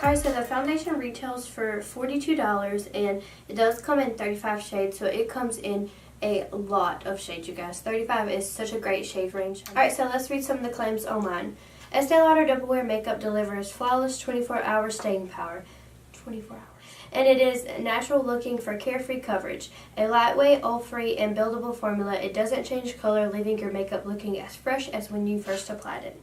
Alright, so the foundation retails for $42 and it does come in 35 shades, so it comes in a lot of shades, you guys. 35 is such a great shade range. Alright, so let's read some of the claims online. Estee Lauder Double Wear Makeup delivers flawless 24-hour staying power. 24 hours. And it is natural looking for carefree coverage. A lightweight, oil-free, and buildable formula. It doesn't change color, leaving your makeup looking as fresh as when you first applied it.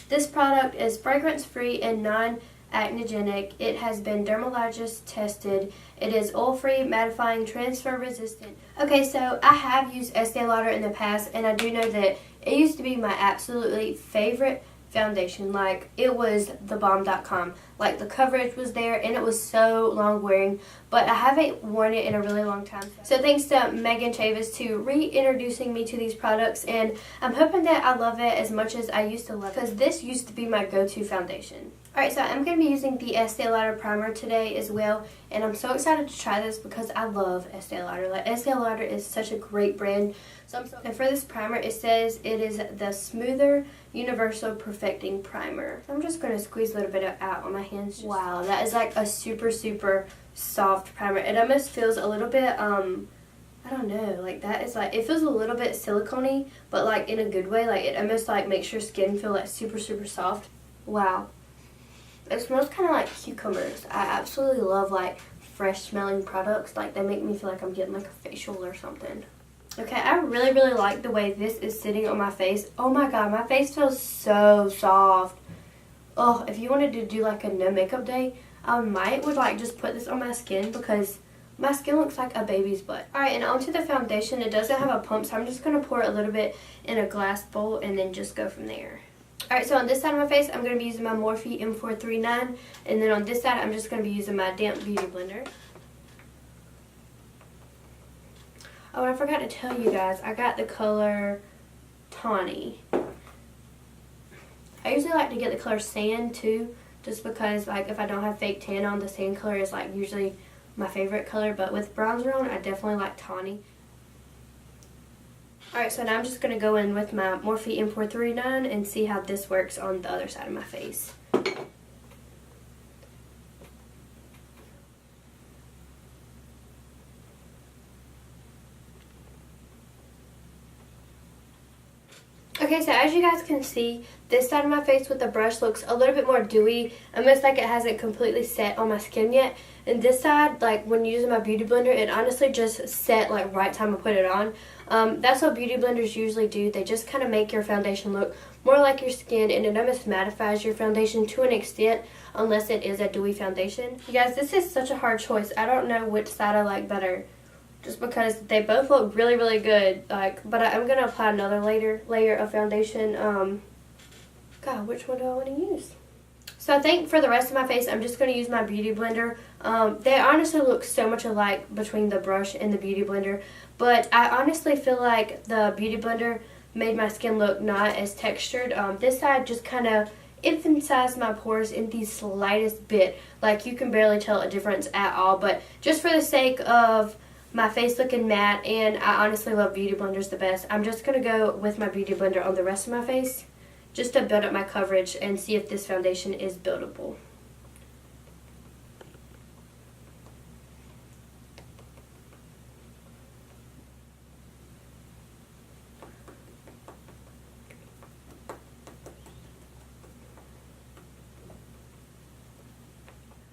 This product is fragrance-free and non-acnogenic. It has been dermatologist tested. It is oil-free, mattifying, transfer-resistant. Okay, so I have used Estee Lauder in the past, and I do know that it used to be my absolutely favorite foundation. Like, it was thebomb.com. Like, the coverage was there and it was so long wearing, but I haven't worn it in a really long time. So thanks to Megan Chavis to reintroducing me to these products, and I'm hoping that I love it as much as I used to love it, because this used to be my go-to foundation. Alright, so I'm going to be using the Estee Lauder primer today as well, and I'm so excited to try this because I love Estee Lauder. Like, Estee Lauder is such a great brand. And for this primer, it says it is the Smoother Universal Perfecting Primer. So I'm just going to squeeze a little bit out on my hands. Wow, that is like a super, super soft primer. It almost feels a little bit, I don't know, like that is like, it feels a little bit silicone-y, but like in a good way. Like, it almost like makes your skin feel like super, super soft. Wow. It smells kind of like cucumbers. I absolutely love like fresh smelling products. Like, they make me feel like I'm getting like a facial or something. Okay, I really, really like the way this is sitting on my face. Oh my god, my face feels so soft. Oh, if you wanted to do like a no makeup day, I would like just put this on my skin because my skin looks like a baby's butt. Alright, and onto the foundation. It doesn't have a pump, so I'm just going to pour a little bit in a glass bowl and then just go from there. Alright, so on this side of my face, I'm going to be using my Morphe M439, and then on this side, I'm just going to be using my damp beauty blender. Oh, and I forgot to tell you guys, I got the color Tawny. I usually like to get the color Sand too, just because like if I don't have fake tan on, the sand color is like usually my favorite color, but with bronzer on, I definitely like Tawny. Alright, so now I'm just going to go in with my Morphe M439 and see how this works on the other side of my face. Okay, so as you guys can see, this side of my face with the brush looks a little bit more dewy, almost like it hasn't completely set on my skin yet. And this side, like when using my beauty blender, it honestly just set like right time I put it on. That's what beauty blenders usually do. They just kind of make your foundation look more like your skin, and it almost mattifies your foundation to an extent, unless it is a dewy foundation. You guys, this is such a hard choice. I don't know which side I like better, just because they both look really, really good. Like, but I'm gonna apply another layer of foundation. God, which one do I want to use? So I think for the rest of my face, I'm just going to use my beauty blender. They honestly look so much alike between the brush and the beauty blender, but I honestly feel like the beauty blender made my skin look not as textured. This side just kind of emphasized my pores in the slightest bit. Like, you can barely tell a difference at all, but just for the sake of my face looking matte, and I honestly love beauty blenders the best, I'm just going to go with my beauty blender on the rest of my face, just to build up my coverage and see if this foundation is buildable.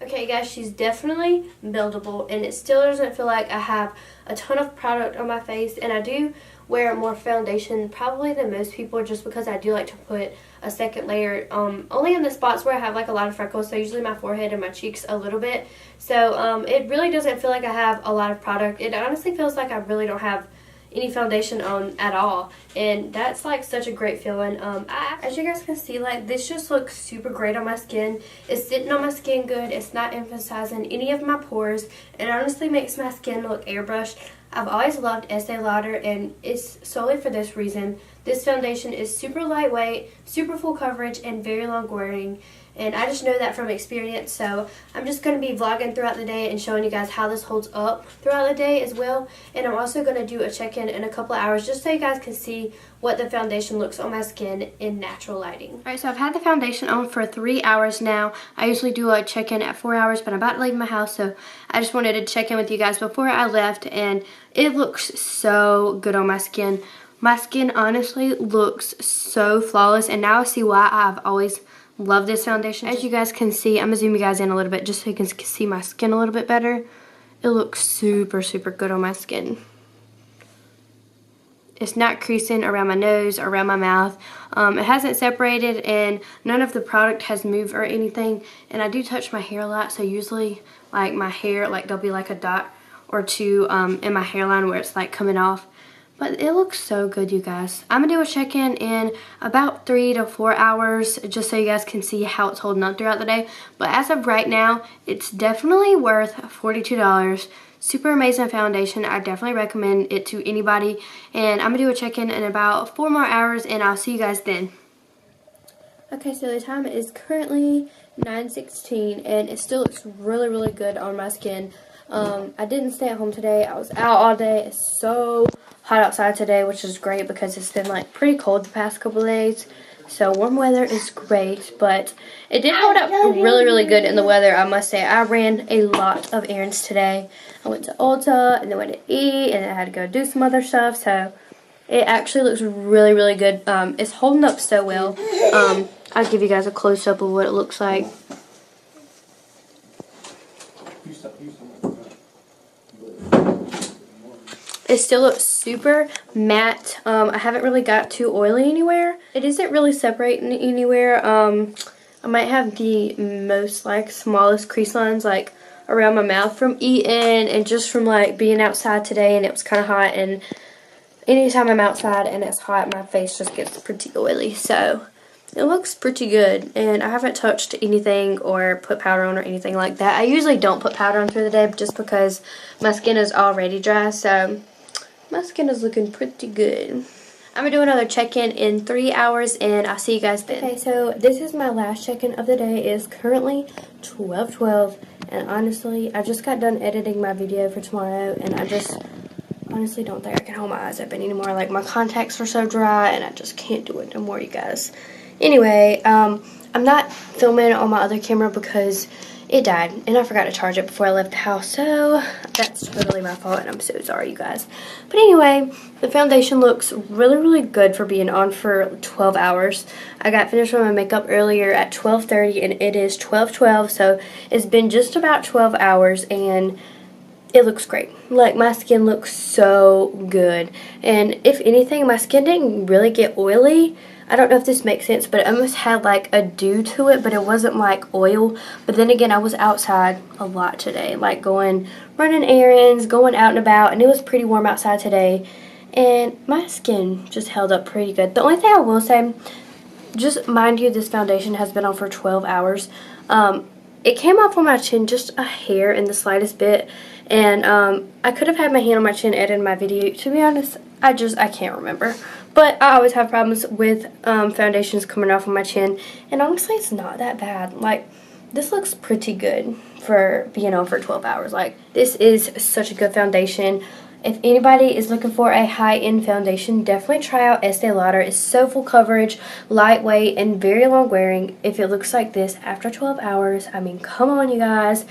Okay guys, she's definitely buildable, and it still doesn't feel like I have a ton of product on my face, and I do wear more foundation probably than most people, just because I do like to put a second layer only in the spots where I have like a lot of freckles, so usually my forehead and my cheeks a little bit. So it really doesn't feel like I have a lot of product. It honestly feels like I really don't have any foundation on at all, and that's like such a great feeling. As you guys can see, like, this just looks super great on my skin. It's sitting on my skin good. It's not emphasizing any of my pores. It honestly makes my skin look airbrushed. I've always loved Estee Lauder, and it's solely for this reason. This foundation is super lightweight, super full coverage, and very long wearing. and I just know that from experience. So I'm just going to be vlogging throughout the day and showing you guys how this holds up throughout the day as well. And I'm also going to do a check-in in a couple of hours just so you guys can see what the foundation looks on my skin in natural lighting. Alright, so I've had the foundation on for 3 hours now. I usually do a check-in at 4 hours, but I'm about to leave my house, so I just wanted to check in with you guys before I left, and it looks so good on my skin. My skin honestly looks so flawless, and now I see why I've always loved this foundation. As you guys can see, I'm going to zoom you guys in a little bit just so you can see my skin a little bit better. It looks super, super good on my skin. It's not creasing around my nose or around my mouth. It hasn't separated, and none of the product has moved or anything. And I do touch my hair a lot, so usually like my hair, like there'll be like a dot or two in my hairline where it's like coming off. But it looks so good, you guys. I'm going to do a check-in in about 3 to 4 hours just so you guys can see how it's holding up throughout the day. But as of right now, it's definitely worth $42. Super amazing foundation. I definitely recommend it to anybody. And I'm going to do a check-in in about 4 more hours, and I'll see you guys then. Okay, so the time is currently 9:16, and it still looks really, really good on my skin. I didn't stay at home today. I was out all day. It's so hot outside today, which is great because it's been like pretty cold the past couple of days. So warm weather is great, but it did hold up really, really good in the weather, I must say. I ran a lot of errands today. I went to Ulta, and then went to eat, and I had to go do some other stuff. So it actually looks really, really good. It's holding up so well. I'll give you guys a close-up of what it looks like. It still looks super matte. I haven't really got too oily anywhere. It isn't really separating anywhere. I might have the most like smallest crease lines like around my mouth from eating and just from like being outside today, and it was kind of hot, and anytime I'm outside and it's hot, my face just gets pretty oily. So it looks pretty good, and I haven't touched anything or put powder on or anything like that. I usually don't put powder on through the day just because my skin is already dry, so my skin is looking pretty good. I'm going to do another check-in in 3 hours, and I'll see you guys then. Okay, so this is my last check-in of the day. It is currently 12:12, and honestly, I just got done editing my video for tomorrow, and I just honestly don't think I can hold my eyes open anymore. Like, my contacts are so dry, and I just can't do it no more, you guys. Anyway, I'm not filming on my other camera because it died, and I forgot to charge it before I left the house, so that's totally my fault, and I'm so sorry, you guys. But anyway, the foundation looks really, really good for being on for 12 hours. I got finished with my makeup earlier at 12:30, and it is 12:12, so it's been just about 12 hours, and it looks great. Like, my skin looks so good, and if anything, my skin didn't really get oily. I don't know if this makes sense, but it almost had like a dew to it, but it wasn't like oil. But then again, I was outside a lot today, like running errands, going out and about, and it was pretty warm outside today, and my skin just held up pretty good. The only thing I will say, just mind you, this foundation has been on for 12 hours. It came off on my chin just a hair in the slightest bit, and I could have had my hand on my chin editing my video. To be honest, I can't remember. But I always have problems with foundations coming off on my chin, and honestly, it's not that bad. Like, this looks pretty good for being on for 12 hours. Like, this is such a good foundation. If anybody is looking for a high-end foundation, definitely try out Estee Lauder. It's so full coverage, lightweight, and very long wearing. If it looks like this after 12 hours, I mean, come on, you guys.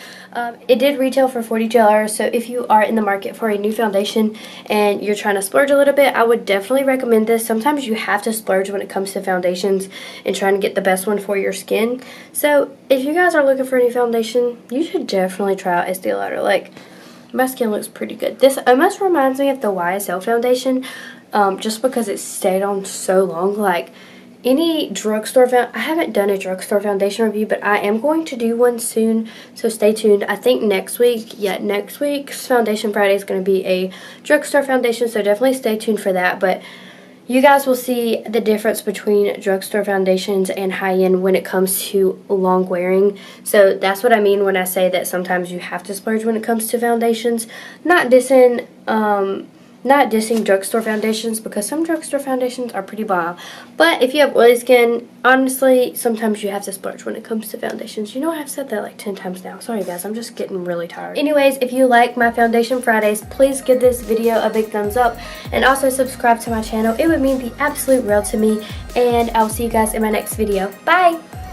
It did retail for $42, so if you are in the market for a new foundation and you're trying to splurge a little bit, I would definitely recommend this. Sometimes you have to splurge when it comes to foundations and trying to get the best one for your skin. So if you guys are looking for a new foundation, you should definitely try out Estee Lauder. Like, my skin looks pretty good. This almost reminds me of the YSL foundation, just because it stayed on so long. Like, any drugstore I haven't done a drugstore foundation review, but I am going to do one soon, so stay tuned. I think next week's Foundation Friday is going to be a drugstore foundation, so definitely stay tuned for that. But you guys will see the difference between drugstore foundations and high-end when it comes to long wearing. So that's what I mean when I say that sometimes you have to splurge when it comes to foundations. Not dissing not dissing drugstore foundations, because some drugstore foundations are pretty bomb. But if you have oily skin, honestly, sometimes you have to splurge when it comes to foundations. You know, I've said that like 10 times now. Sorry guys, I'm just getting really tired. Anyways, if you like my Foundation Fridays, please give this video a big thumbs up. And also subscribe to my channel. It would mean the absolute world to me. And I'll see you guys in my next video. Bye!